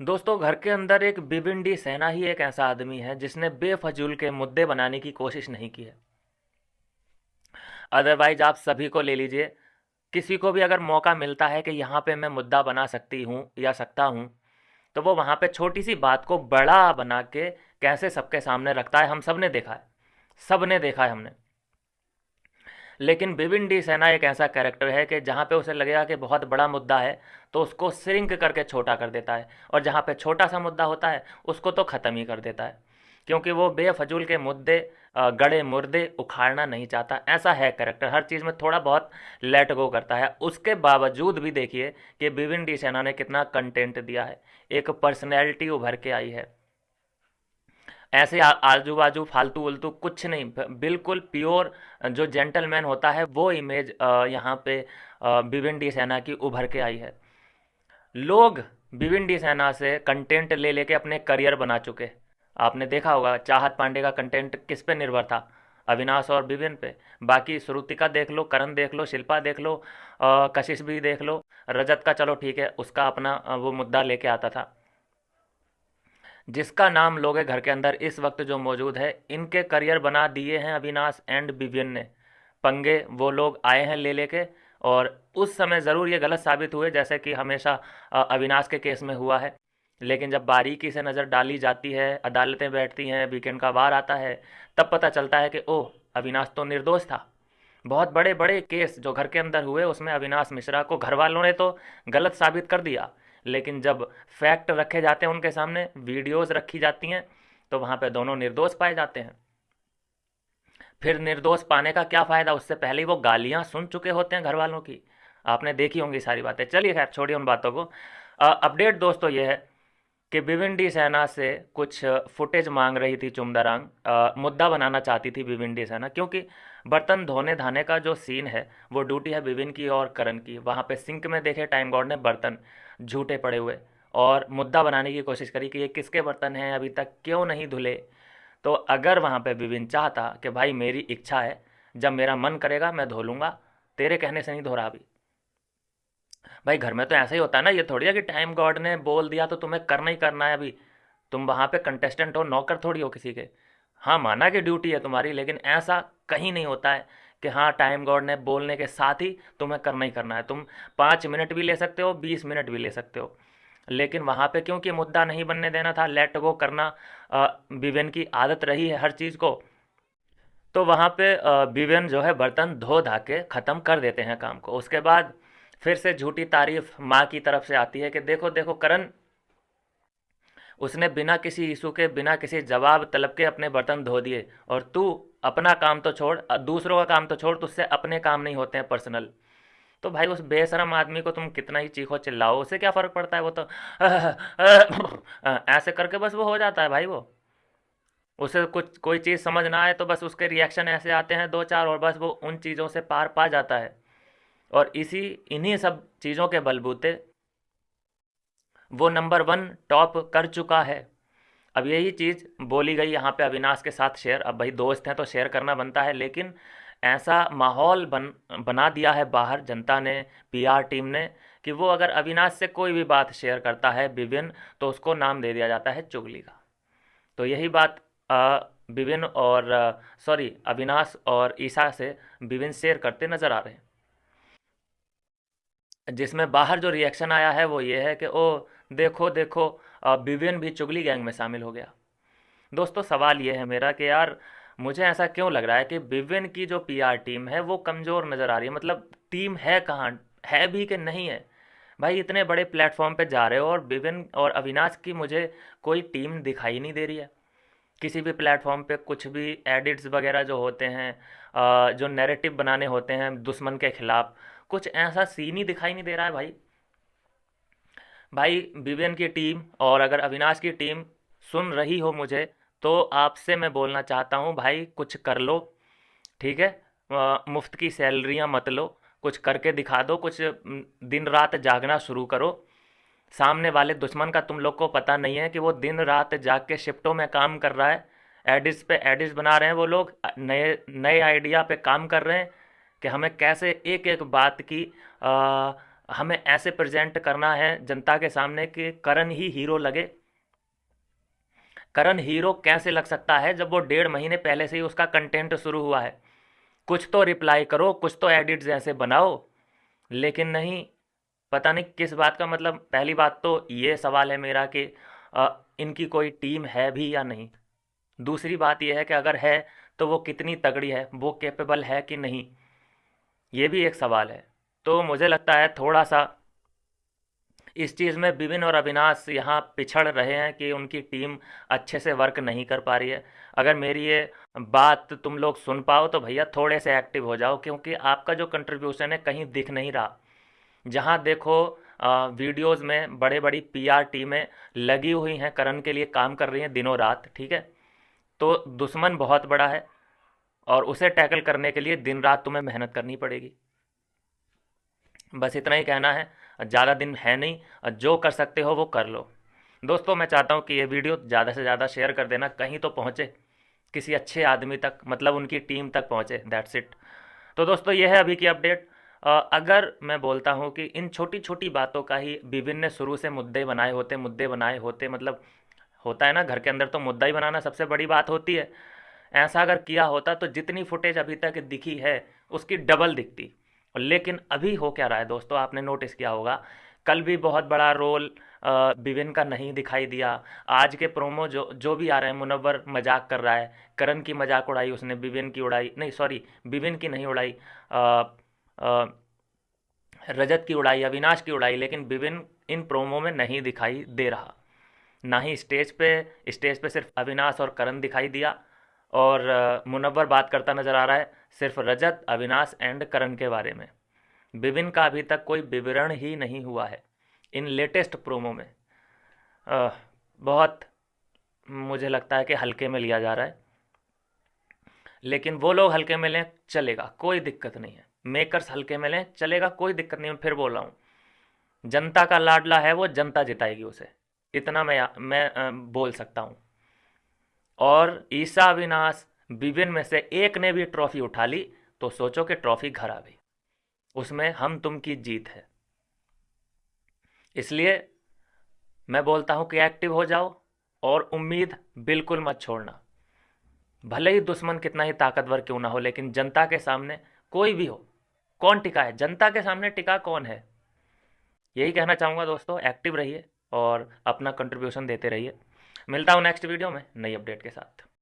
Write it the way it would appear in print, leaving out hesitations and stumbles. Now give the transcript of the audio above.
दोस्तों, घर के अंदर एक भिवंडी सेना ही एक ऐसा आदमी है जिसने बेफजूल के मुद्दे बनाने की कोशिश नहीं की है। अदरवाइज आप सभी को ले लीजिए, किसी को भी अगर मौका मिलता है कि यहाँ पे मैं मुद्दा बना सकती हूँ या सकता हूँ, तो वो वहाँ पे छोटी सी बात को बड़ा बना के कैसे सबके सामने रखता है, हम सब ने देखा है। सब ने देखा है हमने। लेकिन भिवंडी सेना एक ऐसा कैरेक्टर है कि जहाँ पे उसे लगेगा कि बहुत बड़ा मुद्दा है, तो उसको श्रिंक करके छोटा कर देता है, और जहाँ पे छोटा सा मुद्दा होता है उसको तो ख़त्म ही कर देता है, क्योंकि वो बेफजूल के मुद्दे, गड़े मुर्दे उखाड़ना नहीं चाहता। ऐसा है कैरेक्टर, हर चीज़ में थोड़ा बहुत लेट गो करता है। उसके बावजूद भी देखिए कि भिवंडी सेना ने कितना कंटेंट दिया है, एक पर्सनैलिटी उभर के आई है। ऐसे आजू बाजू फालतू उल्तू कुछ नहीं, बिल्कुल प्योर जो जेंटलमैन होता है वो इमेज यहाँ पे भिवंडी सेना की उभर के आई है। लोग भिवंडी सेना से कंटेंट ले लेके अपने करियर बना चुके। आपने देखा होगा चाहत पांडे का कंटेंट किस पे निर्भर था, अविनाश और विवेन पे। बाकी श्रुतिका देख लो, करण देख लो, शिल्पा देख लो, कशिश भी देख लो, रजत का चलो ठीक है, उसका अपना वो मुद्दा लेके आता था। जिसका नाम लोगे घर के अंदर इस वक्त जो मौजूद है, इनके करियर बना दिए हैं अविनाश एंड विवियन ने। पंगे वो लोग आए हैं ले लेके, और उस समय ज़रूर ये गलत साबित हुए, जैसे कि हमेशा अविनाश के केस में हुआ है। लेकिन जब बारीकी से नज़र डाली जाती है, अदालतें बैठती हैं, वीकेंड का वार आता है, तब पता चलता है कि ओह, अविनाश तो निर्दोष था। बहुत बड़े बड़े केस जो घर के अंदर हुए उसमें अविनाश मिश्रा को घर वालों ने तो गलत साबित कर दिया, लेकिन जब फैक्ट रखे जाते हैं उनके सामने, वीडियोस रखी जाती हैं, तो वहाँ पे दोनों निर्दोष पाए जाते हैं। फिर निर्दोष पाने का क्या फ़ायदा, उससे पहले ही वो गालियाँ सुन चुके होते हैं घर वालों की। आपने देखी होंगी सारी बातें। चलिए खैर, छोड़िए उन बातों को। अपडेट दोस्तों ये है कि भिवंडी सेना से कुछ फुटेज मांग रही थी चुमदारांग, मुद्दा बनाना चाहती थी भिवंडी सेना, क्योंकि बर्तन धोने धाने का जो सीन है वो ड्यूटी है विविन की और करण की। वहाँ पे सिंक में देखे टाइम गॉड ने बर्तन झूठे पड़े हुए, और मुद्दा बनाने की कोशिश करी कि ये किसके बर्तन हैं, अभी तक क्यों नहीं धुले। तो अगर वहाँ पे विविन चाहता कि भाई मेरी इच्छा है, जब मेरा मन करेगा मैं धो लूँगा, तेरे कहने से नहीं धो रहा अभी। भाई घर में तो ऐसा ही होता है ना, ये थोड़ी है कि टाइम गॉड ने बोल दिया तो तुम्हें करना ही करना है अभी। तुम वहाँ पे कंटेस्टेंट हो, नौकर थोड़ी हो किसी के। हाँ, माना कि ड्यूटी है तुम्हारी, लेकिन ऐसा कहीं नहीं होता है कि हाँ टाइम गॉड ने बोलने के साथ ही तुम्हें करना ही करना है। तुम 5 मिनट भी ले सकते हो, 20 मिनट भी ले सकते हो, लेकिन वहाँ पे क्योंकि मुद्दा नहीं बनने देना था, लेट गो करना विवेन की आदत रही है हर चीज़ को, तो वहाँ पे विवेन जो है बर्तन धो धा के ख़त्म कर देते हैं काम को। उसके बाद फिर से झूठी तारीफ माँ की तरफ से आती है कि देखो देखो करण, उसने बिना किसी इशू के, बिना किसी जवाब तलब के अपने बर्तन धो दिए, और तू अपना काम तो छोड़, दूसरों का काम तो छोड़, तुझसे अपने काम नहीं होते हैं पर्सनल। तो भाई उस बेशरम आदमी को तुम कितना ही चीखो चिल्लाओ, उसे क्या फ़र्क पड़ता है, वो तो ऐसे करके बस वो हो जाता है भाई। वो उसे कुछ कोई चीज़ समझ ना आए तो बस उसके रिएक्शन ऐसे आते हैं दो चार, और बस वो उन चीज़ों से पार पा जाता है। और इन्हीं सब चीज़ों के बलबूते वो नंबर वन टॉप कर चुका है। अब यही चीज़ बोली गई यहाँ पे अविनाश के साथ शेयर। अब भाई दोस्त हैं तो शेयर करना बनता है, लेकिन ऐसा माहौल बना दिया है बाहर जनता ने, पीआर टीम ने, कि वो अगर अविनाश से कोई भी बात शेयर करता है विविन, तो उसको नाम दे दिया जाता है चुगली का। तो यही बात विविन और सॉरी अविनाश और ईशा से विविन शेयर करते नज़र आ रहे हैं, जिसमें बाहर जो रिएक्शन आया है वो ये है कि ओ देखो देखो, विविन भी चुगली गैंग में शामिल हो गया। दोस्तों सवाल ये है मेरा कि यार, मुझे ऐसा क्यों लग रहा है कि विविन की जो पीआर टीम है वो कमज़ोर नज़र आ रही है। मतलब टीम है कहाँ, है भी कि नहीं है। भाई इतने बड़े प्लेटफॉर्म पे जा रहे हो, और विविन और अविनाश की मुझे कोई टीम दिखाई नहीं दे रही है। किसी भी प्लेटफॉर्म पे कुछ भी एडिट्स वगैरह जो होते हैं, जो नैरेटिव बनाने होते हैं दुश्मन के खिलाफ, कुछ ऐसा सीन ही दिखाई नहीं दे रहा है भाई। भाई विवेन की टीम और अगर अविनाश की टीम सुन रही हो मुझे, तो आपसे मैं बोलना चाहता हूँ भाई, कुछ कर लो, ठीक है। मुफ्त की सैलरियाँ मत लो, कुछ करके दिखा दो, कुछ दिन रात जागना शुरू करो। सामने वाले दुश्मन का तुम लोग को पता नहीं है कि वो दिन रात जाग के शिफ्टों में काम कर रहा है। एडिट्स पे एडिट्स बना रहे हैं वो लोग, नए नए आइडिया पे काम कर रहे हैं कि हमें कैसे एक एक बात की हमें ऐसे प्रेजेंट करना है जनता के सामने कि करण ही हीरो लगे। करण हीरो कैसे लग सकता है जब वो 1.5 महीने पहले से ही उसका कंटेंट शुरू हुआ है। कुछ तो रिप्लाई करो, कुछ तो एडिट्स जैसे बनाओ, लेकिन नहीं। पता नहीं किस बात का, मतलब पहली बात तो ये सवाल है मेरा कि इनकी कोई टीम है भी या नहीं। दूसरी बात यह है कि अगर है तो वो कितनी तगड़ी है, वो कैपेबल है कि नहीं, ये भी एक सवाल है। तो मुझे लगता है थोड़ा सा इस चीज़ में विपिन और अविनाश यहाँ पिछड़ रहे हैं कि उनकी टीम अच्छे से वर्क नहीं कर पा रही है। अगर मेरी ये बात तुम लोग सुन पाओ तो भैया थोड़े से एक्टिव हो जाओ, क्योंकि आपका जो कंट्रीब्यूशन है कहीं दिख नहीं रहा। जहाँ देखो वीडियोस में बड़े बड़ी पीआर टीमें लगी हुई हैं, करण के लिए काम कर रही हैं दिनों रात, ठीक है। तो दुश्मन बहुत बड़ा है और उसे टैकल करने के लिए दिन रात तुम्हें मेहनत करनी पड़ेगी। बस इतना ही कहना है, ज़्यादा दिन है नहीं, जो कर सकते हो वो कर लो। दोस्तों मैं चाहता हूँ कि ये वीडियो ज़्यादा से ज़्यादा शेयर कर देना, कहीं तो पहुँचे किसी अच्छे आदमी तक, मतलब उनकी टीम तक पहुँचे, दैट्स इट। तो दोस्तों ये है अभी की अपडेट। अगर मैं बोलता हूँ कि इन छोटी छोटी बातों का ही विभिन्न ने शुरू से मुद्दे बनाए होते, मतलब होता है ना घर के अंदर, तो मुद्दा ही बनाना सबसे बड़ी बात होती है। ऐसा अगर किया होता तो जितनी फुटेज अभी तक दिखी है उसकी डबल दिखती। लेकिन अभी हो क्या रहा है दोस्तों, आपने नोटिस किया होगा, कल भी बहुत बड़ा रोल विविन का नहीं दिखाई दिया। आज के प्रोमो जो जो भी आ रहे हैं, मुनव्वर मजाक कर रहा है, करण की मजाक उड़ाई उसने, विविन की उड़ाई नहीं, सॉरी विविन की नहीं उड़ाई, अ, अ, रजत की उड़ाई, अविनाश की उड़ाई, लेकिन विविन इन प्रोमो में नहीं दिखाई दे रहा। ना ही स्टेज पे सिर्फ अविनाश और करण दिखाई दिया, और मुनव्वर बात करता नजर आ रहा है सिर्फ रजत, अविनाश एंड करण के बारे में। विभिन्न का अभी तक कोई विवरण ही नहीं हुआ है इन लेटेस्ट प्रोमो में। अ, बहुत मुझे लगता है कि हल्के में लिया जा रहा है, लेकिन वो लोग हल्के में लें चलेगा, कोई दिक्कत नहीं है। मेकर्स हल्के में लें चलेगा, कोई दिक्कत नहीं है। फिर बोल रहा हूँ, जनता का लाडला है वो, जनता जिताएगी उसे, इतना मैं बोल सकता हूँ। और ईसा, अविनाश, विभिन्न में से एक ने भी ट्रॉफी उठा ली तो सोचो कि ट्रॉफी घर आ गई, उसमें हम तुम की जीत है। इसलिए मैं बोलता हूं कि एक्टिव हो जाओ और उम्मीद बिल्कुल मत छोड़ना। भले ही दुश्मन कितना ही ताकतवर क्यों ना हो, लेकिन जनता के सामने कोई भी हो, कौन टिका है जनता के सामने, टिका कौन है। यही कहना चाहूँगा दोस्तों, एक्टिव रहिए और अपना कंट्रीब्यूशन देते रहिए। मिलता हूँ नेक्स्ट वीडियो में नई अपडेट के साथ।